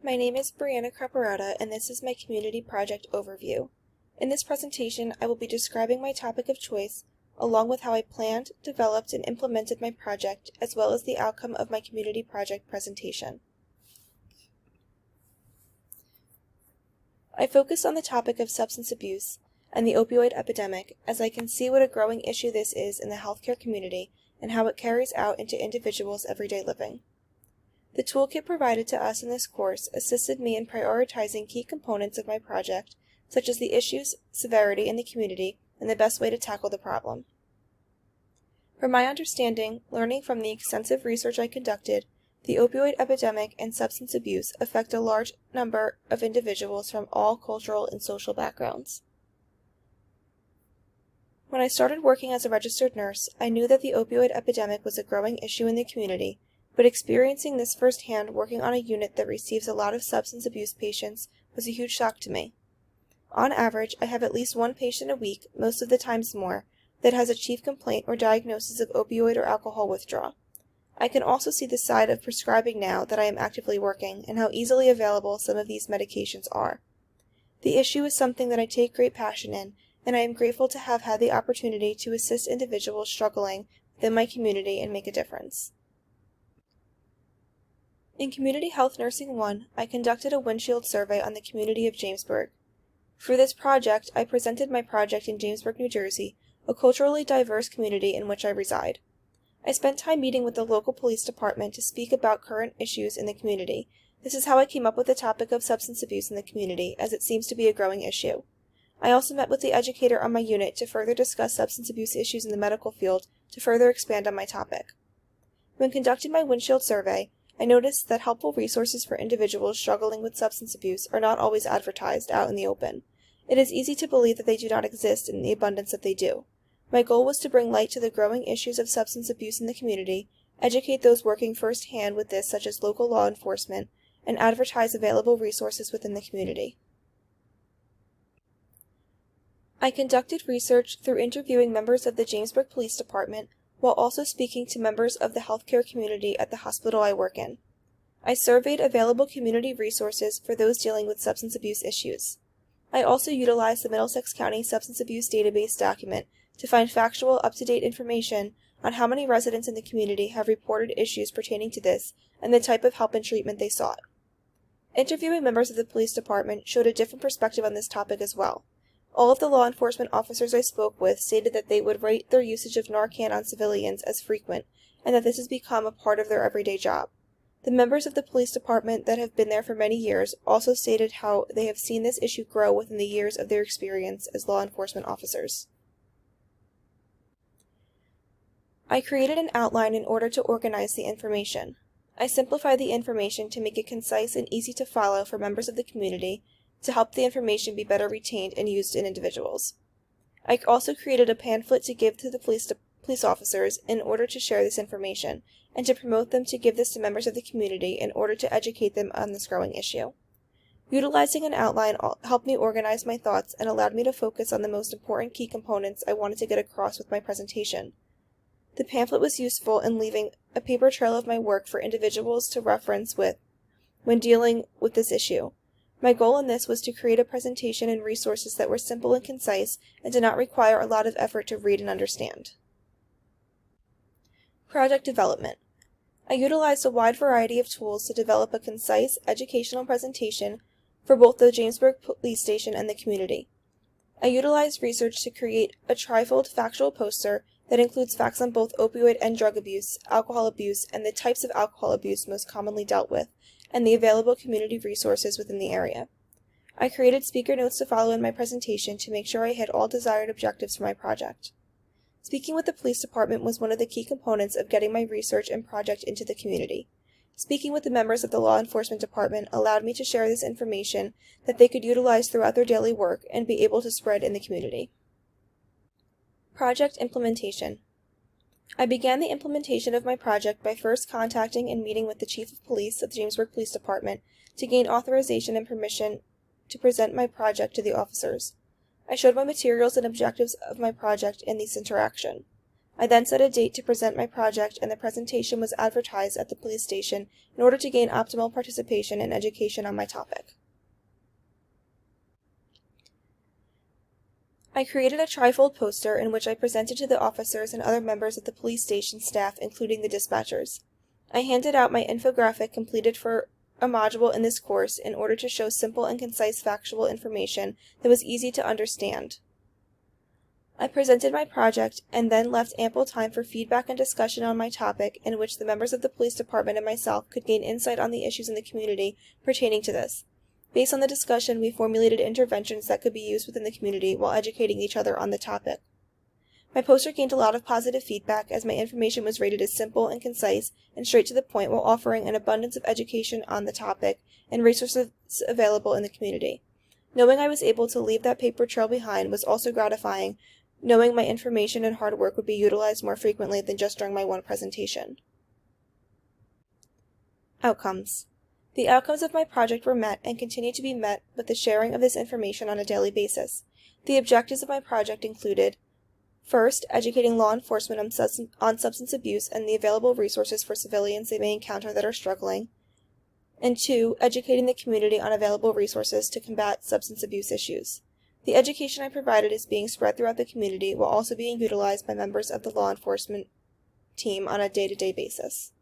My name is Brianna Creparata, and this is my community project overview. In this presentation, I will be describing my topic of choice, along with how I planned, developed, and implemented my project, as well as the outcome of my community project presentation. I focused on the topic of substance abuse and the opioid epidemic, as I can see what a growing issue this is in the healthcare community and how it carries out into individuals' everyday living. The toolkit provided to us in this course assisted me in prioritizing key components of my project, such as the issues, severity in the community, and the best way to tackle the problem. From my understanding, learning from the extensive research I conducted, the opioid epidemic and substance abuse affect a large number of individuals from all cultural and social backgrounds. When I started working as a registered nurse, I knew that the opioid epidemic was a growing issue in the community, but experiencing this firsthand working on a unit that receives a lot of substance abuse patients was a huge shock to me. On average, I have at least one patient a week, most of the times more, that has a chief complaint or diagnosis of opioid or alcohol withdrawal. I can also see the side of prescribing now that I am actively working and how easily available some of these medications are. The issue is something that I take great passion in, and I am grateful to have had the opportunity to assist individuals struggling within my community and make a difference. In Community Health Nursing 1, I conducted a windshield survey on the community of Jamesburg. For this project, I presented my project in Jamesburg, New Jersey, a culturally diverse community in which I reside. I spent time meeting with the local police department to speak about current issues in the community. This is how I came up with the topic of substance abuse in the community, as it seems to be a growing issue. I also met with the educator on my unit to further discuss substance abuse issues in the medical field to further expand on my topic. When conducting my windshield survey, I noticed that helpful resources for individuals struggling with substance abuse are not always advertised out in the open. It is easy to believe that they do not exist in the abundance that they do. My goal was to bring light to the growing issues of substance abuse in the community, educate those working firsthand with this such as local law enforcement, and advertise available resources within the community. I conducted research through interviewing members of the Jamesburg Police Department, while also speaking to members of the healthcare community at the hospital I work in. I surveyed available community resources for those dealing with substance abuse issues. I also utilized the Middlesex County Substance Abuse Database document to find factual, up-to-date information on how many residents in the community have reported issues pertaining to this and the type of help and treatment they sought. Interviewing members of the police department showed a different perspective on this topic as well. All of the law enforcement officers I spoke with stated that they would rate their usage of Narcan on civilians as frequent, and that this has become a part of their everyday job. The members of the police department that have been there for many years also stated how they have seen this issue grow within the years of their experience as law enforcement officers. I created an outline in order to organize the information. I simplified the information to make it concise and easy to follow for members of the community, to help the information be better retained and used in individuals. I also created a pamphlet to give to the police officers in order to share this information, and to promote them to give this to members of the community in order to educate them on this growing issue. Utilizing an outline helped me organize my thoughts and allowed me to focus on the most important key components I wanted to get across with my presentation. The pamphlet was useful in leaving a paper trail of my work for individuals to reference with when dealing with this issue. My goal in this was to create a presentation and resources that were simple and concise and did not require a lot of effort to read and understand. Project development. I utilized a wide variety of tools to develop a concise, educational presentation for both the Jamesburg Police Station and the community. I utilized research to create a trifold factual poster that includes facts on both opioid and drug abuse, alcohol abuse, and the types of alcohol abuse most commonly dealt with, and the available community resources within the area. I created speaker notes to follow in my presentation to make sure I hit all desired objectives for my project. Speaking with the police department was one of the key components of getting my research and project into the community. Speaking with the members of the law enforcement department allowed me to share this information that they could utilize throughout their daily work and be able to spread in the community. Project implementation. I began the implementation of my project by first contacting and meeting with the Chief of Police of the Jamesburg Police Department to gain authorization and permission to present my project to the officers. I showed my materials and objectives of my project in this interaction. I then set a date to present my project, and the presentation was advertised at the police station in order to gain optimal participation and education on my topic. I created a trifold poster in which I presented to the officers and other members of the police station staff, including the dispatchers. I handed out my infographic completed for a module in this course in order to show simple and concise factual information that was easy to understand. I presented my project and then left ample time for feedback and discussion on my topic, in which the members of the police department and myself could gain insight on the issues in the community pertaining to this. Based on the discussion, we formulated interventions that could be used within the community while educating each other on the topic. My poster gained a lot of positive feedback as my information was rated as simple and concise and straight to the point, while offering an abundance of education on the topic and resources available in the community. Knowing I was able to leave that paper trail behind was also gratifying, knowing my information and hard work would be utilized more frequently than just during my one presentation. Outcomes. The outcomes of my project were met and continue to be met with the sharing of this information on a daily basis. The objectives of my project included: first, educating law enforcement on substance abuse and the available resources for civilians they may encounter that are struggling. And 2, educating the community on available resources to combat substance abuse issues. The education I provided is being spread throughout the community while also being utilized by members of the law enforcement team on a day-to-day basis.